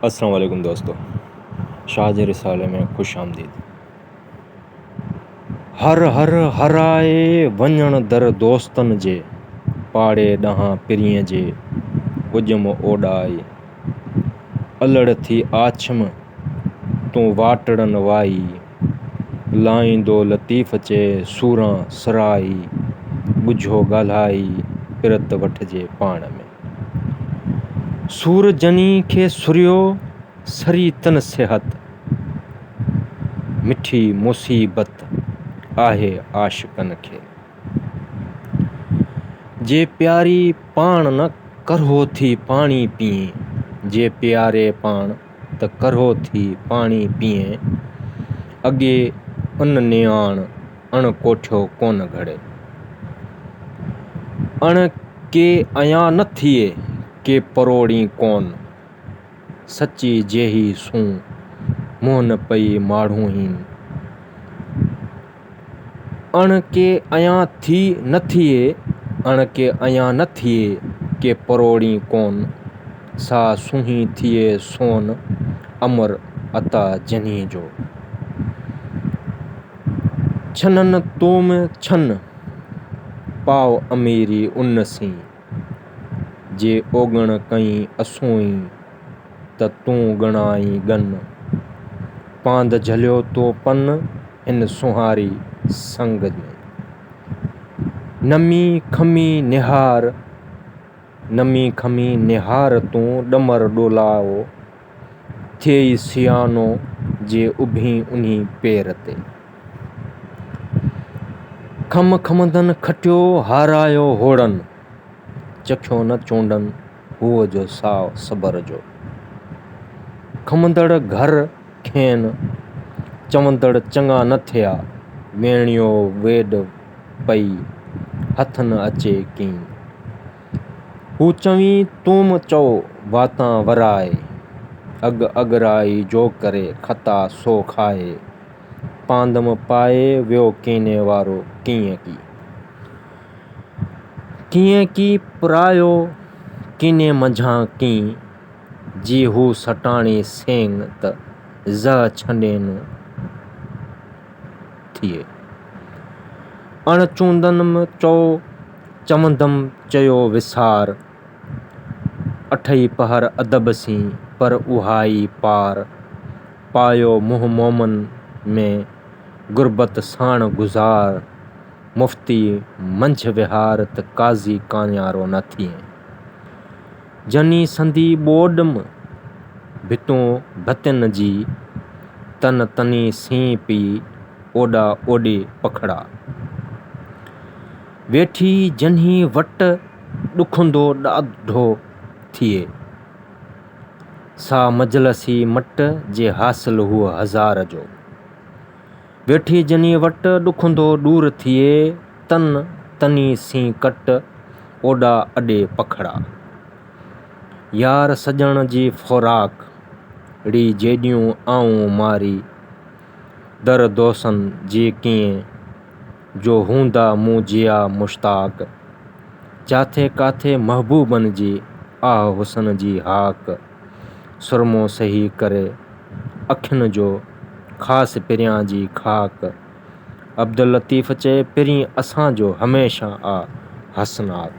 अस्सलाम वालेकुम दोस्तों, शाज रिसाले में खुश आमदीद। हर हर हराए वञण दर दोस्तन जे, पाड़े ॾांहुं पिरीअ जे उजम ओॾाई। अलड़ थी आछम तूं वाटड़न वाई, लाईंदो लतीफ़ चे सूरां सराई। ॿुझो ॻाल्हाई पिरत वठिजे पाण में, सूर जनी खे सुरियो सरी तन सिहत। मिठी मुसीबत आहे आशिकन खे, जे प्यारी पाण न करो थी पाणी पीए। जे प्यारे पाण त करो थी पाणी पीए, अॻे उन नियाण अण कोठियो कोन घड़े। अण के अयां न थिए के परोड़ी कोन, सची जेही सूं मुंह न पई माण्हूहीन। अण के अयां थी न थिए, अण के अयां न थिए के परोड़ी कोन, सा सुही थिए सोन अमर अता जनी जो। छनन तोम छन पाव अमीरी उन सी, जे ओगण कई असोई त तूं गणाई गन। पांद झलियो तो पन हिन सुहारी संग में, नमी खमी निहार। नमी खमी निहार तूं ॾमर ॾोलाओ, थियई सियानो जे उभी उन्ही पेर ते। खम खमंदन खटियो हारायो होड़न, चखियो न चूंडन हुअ जो साओ सबर जो। खमंदड़ घर खेन चवंदड़ चङा न थिया, वेणियो वेड पई हथ न अचे कीं। हू चवीं तूम चओ वातां वराए, अॻ अॻराई जो करे खता सो खाए। पांदम पाए वियो कीने वारो कीअं की, कीअं की पुरायो कीने मंझां कीं। जी हू सटाणी सेंग त ज़ छॾेन थिए। अण चूंदन चओ चवंदम चयो विसार, अठई पहर अदब सी पर उहाई पार। पायो मुंह मोमन में गुरबत साण गुज़ार, मुफ्ती मंझि विहार त काज़ी कान्यारो न थिए। जनी संदी ॿोॾम भितूं भतिन जी, तन तनी सीं पी ओॾा ओॾे पखड़ा। वेठी जन्ही वट ॾुखंदो ॾाढो थिए, सा मजलसी मट जे हासिल हुअ हज़ार जो। वेठी जनी वट ॾुखंदो दूर थिए, तन तनी सी कट ओॾा अॾे पखड़ा। यार सॼण जी ख़ुराक ड़ी जेॾियूं आऊं मारी, दर दोसन जे कीअं जो हूंदा मूं जिया मुश्ताक। जाथे काथे महबूबन जी आह हुसन जी हाक, सुरमो सही करे अखियुनि जो ख़ासि पिरियां जी खाक। अब्दुल लतीफ़ चए पिरीं असांजो हमेशह आ हसनाक।